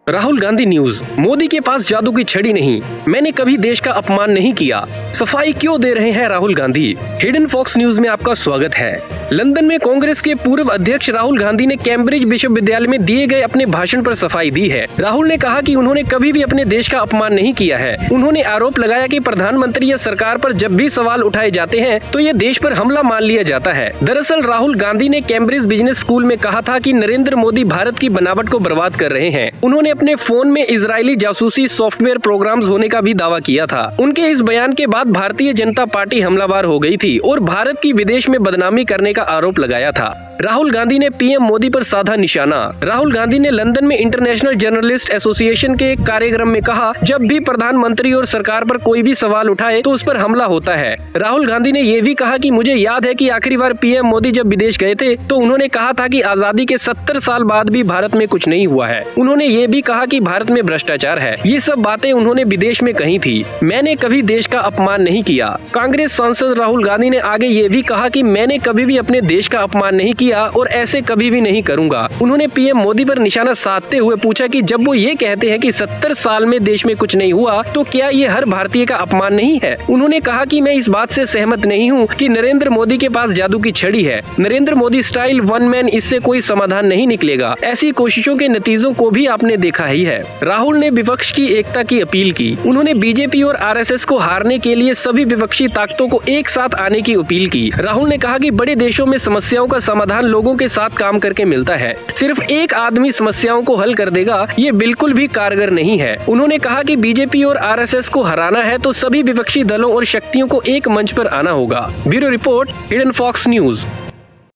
Rahul Gandhi news. Modi के पास जादू की छड़ी नहीं, मैंने कभी देश का अपमान नहीं किया, सफाई क्यों दे रहे हैं Rahul Gandhi. Hidden Fox News में आपका स्वागत है। लंदन में कांग्रेस के पूर्व अध्यक्ष राहुल गांधी ने कैम्ब्रिज विश्वविद्यालय में दिए गए अपने भाषण पर सफाई दी है। राहुल ने कहा कि उन्होंने कभी भी अपने देश का अपमान नहीं किया है। उन्होंने आरोप लगाया कि प्रधानमंत्री या सरकार पर जब भी सवाल उठाए जाते हैं तो ये देश पर हमला मान लिया जाता है। दरअसल राहुल गांधी ने कैम्ब्रिज बिजनेस स्कूल में कहा था कि नरेंद्र मोदी भारत की बनावट को बर्बाद कर रहे हैं। उन्होंने अपने फोन में इजरायली जासूसी सॉफ्टवेयर प्रोग्राम्स होने का भी दावा किया था। उनके इस बयान के बाद भारतीय जनता पार्टी हमलावर हो गई थी और भारत की विदेश में बदनामी करने का आरोप लगाया था। राहुल गांधी ने पीएम मोदी पर साधा निशाना। राहुल गांधी ने लंदन में इंटरनेशनल जर्नलिस्ट एसोसिएशन के एक कार्यक्रम में कहा, जब भी प्रधानमंत्री और सरकार पर कोई भी सवाल उठाए तो उस पर हमला होता है। राहुल गांधी ने ये भी कहा कि मुझे याद है कि आखिरी बार पीएम मोदी जब विदेश गए थे तो उन्होंने कहा था कि आजादी के 70 साल बाद भी भारत में कुछ नहीं हुआ है। उन्होंने ये भी कहा कि भारत में भ्रष्टाचार है। ये सब बातें उन्होंने विदेश में कही थी। मैंने कभी देश का अपमान नहीं किया। कांग्रेस सांसद राहुल गांधी ने आगे ये भी कहा कि मैंने कभी भी अपने देश का अपमान नहीं किया और ऐसे कभी भी नहीं करूंगा। उन्होंने पीएम मोदी पर निशाना साधते हुए पूछा कि जब वो ये कहते हैं कि 70 साल में देश में कुछ नहीं हुआ तो क्या ये हर भारतीय का अपमान नहीं है। उन्होंने कहा कि मैं इस बात से सहमत नहीं हूँ कि नरेंद्र मोदी के पास जादू की छड़ी है। Narendra Modi style one man, इससे कोई समाधान नहीं निकलेगा। ऐसी कोशिशों के नतीजों को भी आपने देखा ही है। राहुल ने विपक्ष की एकता की अपील की। उन्होंने बीजेपी और आरएसएस को हारने के लिए सभी विपक्षी ताकतों को एक साथ आने की अपील की। राहुल ने कहा कि बड़े देशों में समस्याओं का समाधान लोगों के साथ काम करके मिलता है। सिर्फ एक आदमी समस्याओं को हल कर देगा, ये बिल्कुल भी कारगर नहीं है। उन्होंने कहा कि बीजेपी और आरएसएस को हराना है तो सभी विपक्षी दलों और शक्तियों को एक मंच पर आना होगा। Bureau report, Hidden Fox news.